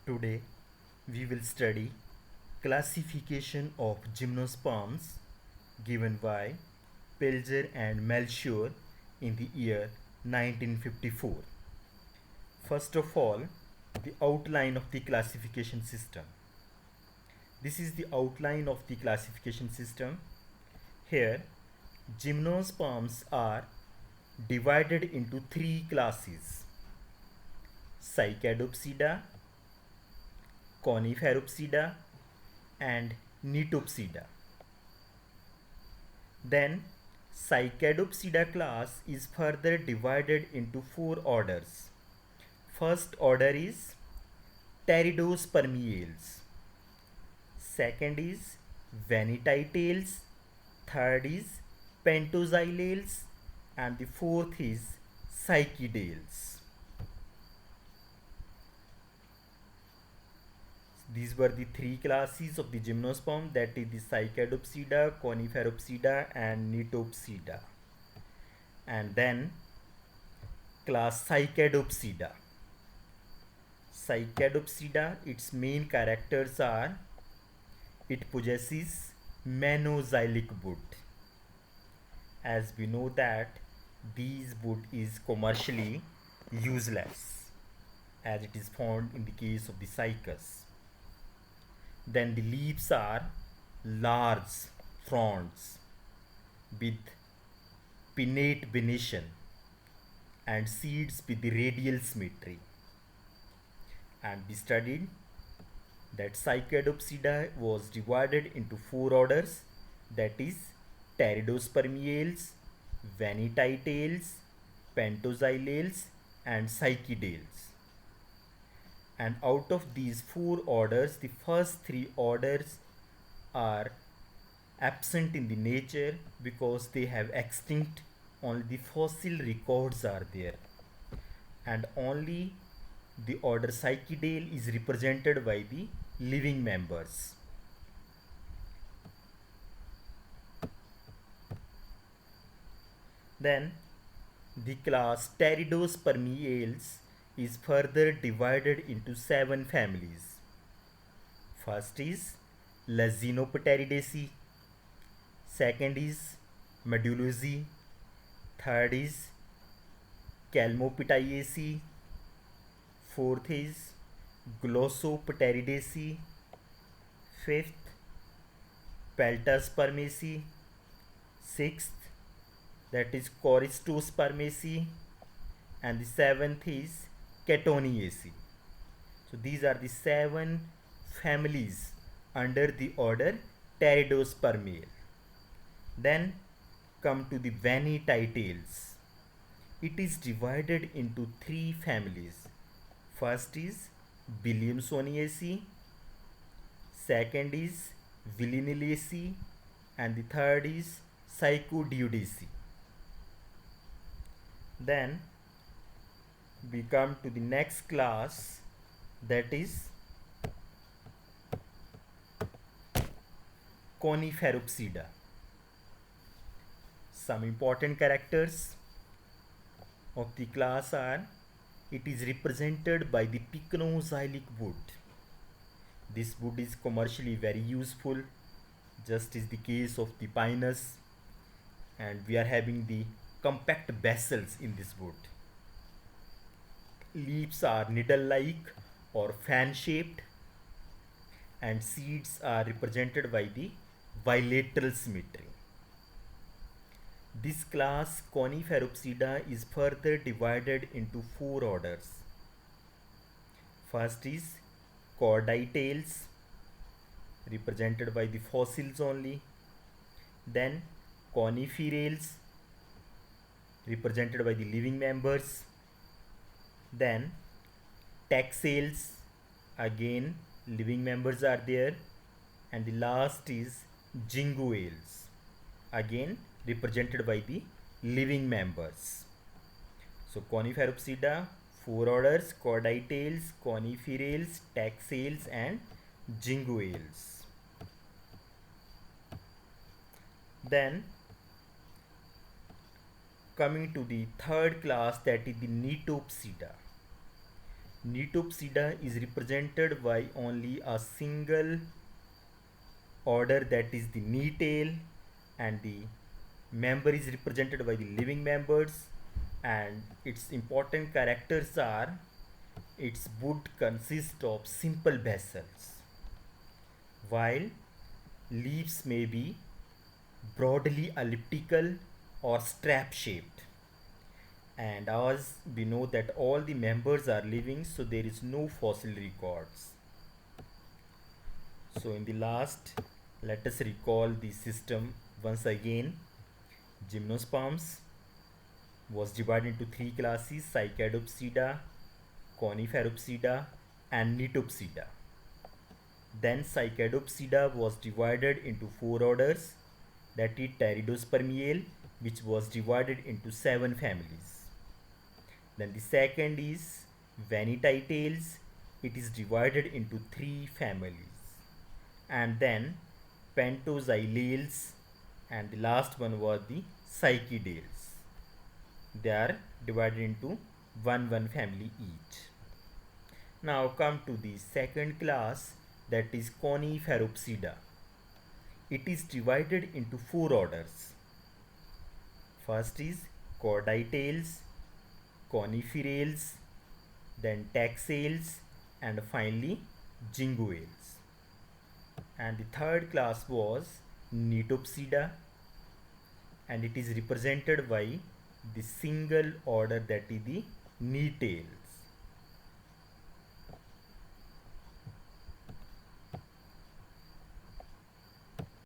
Today we will study classification of gymnosperms given by Pilger and Melchior in the year 1954. First of all, the outline of the classification system. This is the outline of the classification system. Here, gymnosperms are divided into three classes: Cycadopsida, Coniferopsida, and Nitopsida. Then, Cycadopsida class is further divided into four orders. First order is Pteridospermiales. Second is Vanitidales. Third is Pentoxylales. And the fourth is Cycadales. These were the three classes of the gymnosperm, that is the Cycadopsida, Coniferopsida and Nitopsida. And then class Cycadopsida. Cycadopsida, its main characters are it possesses monoxylic wood. As we know that these wood is commercially useless as it is found in the case of the cycas. Then the leaves are large fronds with pinnate venation and seeds with the radial symmetry. And we studied that Cycadopsida was divided into four orders, that is Pteridospermiales, Vanitidales, Pentoxylales and Cycadales. And out of these four orders, the first three orders are absent in the nature because they have extinct. Only the fossil records are there, and only the order Cycadale is represented by the living members. Then the class Pteridospermiales is further divided into seven families. First is Lazinopteridaceae, second is Medullinaceae, third is Calmopteridaceae, fourth is Glossopteridaceae, fifth Peltaspermaceae, sixth that is Corystospermaceae, and the seventh is Catoniaceae. So these are the seven families under the order Pteridospermial. Then come to the Vanitidales. It is divided into three families. First is Williamsoniaceae, second is Villanellinaceae, and the third is Psychodiodaceae. Then we come to the next class, that is Coniferopsida. Some important characters of the class are it is represented by the pycnoxylic wood. This wood is commercially very useful, just is the case of the pinus, and we are having the compact basals in this wood. Leaves are needle-like or fan-shaped, and seeds are represented by the bilateral symmetry. This class Coniferopsida is further divided into four orders. First is Chorditales, represented by the fossils only. Then Coniferales, represented by the living members. Then Taxales, again living members are there. And the last is Jingoales, again represented by the living members. So Coniferopsida, four orders: Chorditales, Coniferales, Taxales and Jingoales. Then coming to the third class, that is the Nitopsida. Nitopsida is represented by only a single order, that is the knee tail, and the member is represented by the living members, and its important characters are its wood consists of simple vessels, while leaves may be broadly elliptical or strap shaped. And as we know that all the members are living, so there is no fossil records. So in the last, let us recall the system once again. Gymnosperms was divided into three classes: Cycadopsida, Coniferopsida, and Nitopsida. Then Cycadopsida was divided into four orders, that is Pteridospermiale, which was divided into 7 families. Then the second is Vanitidales, it is divided into 3 families. And then Pentoxylales, and the last one was the Psychedales. They are divided into one family each. Now come to the second class, that is Coniferopsida. It is divided into 4 orders. First is Chorditales, Coniferales, then Taxales, and finally Jingoales. And the third class was Nitopsida, and it is represented by the single order, that is the knee tail.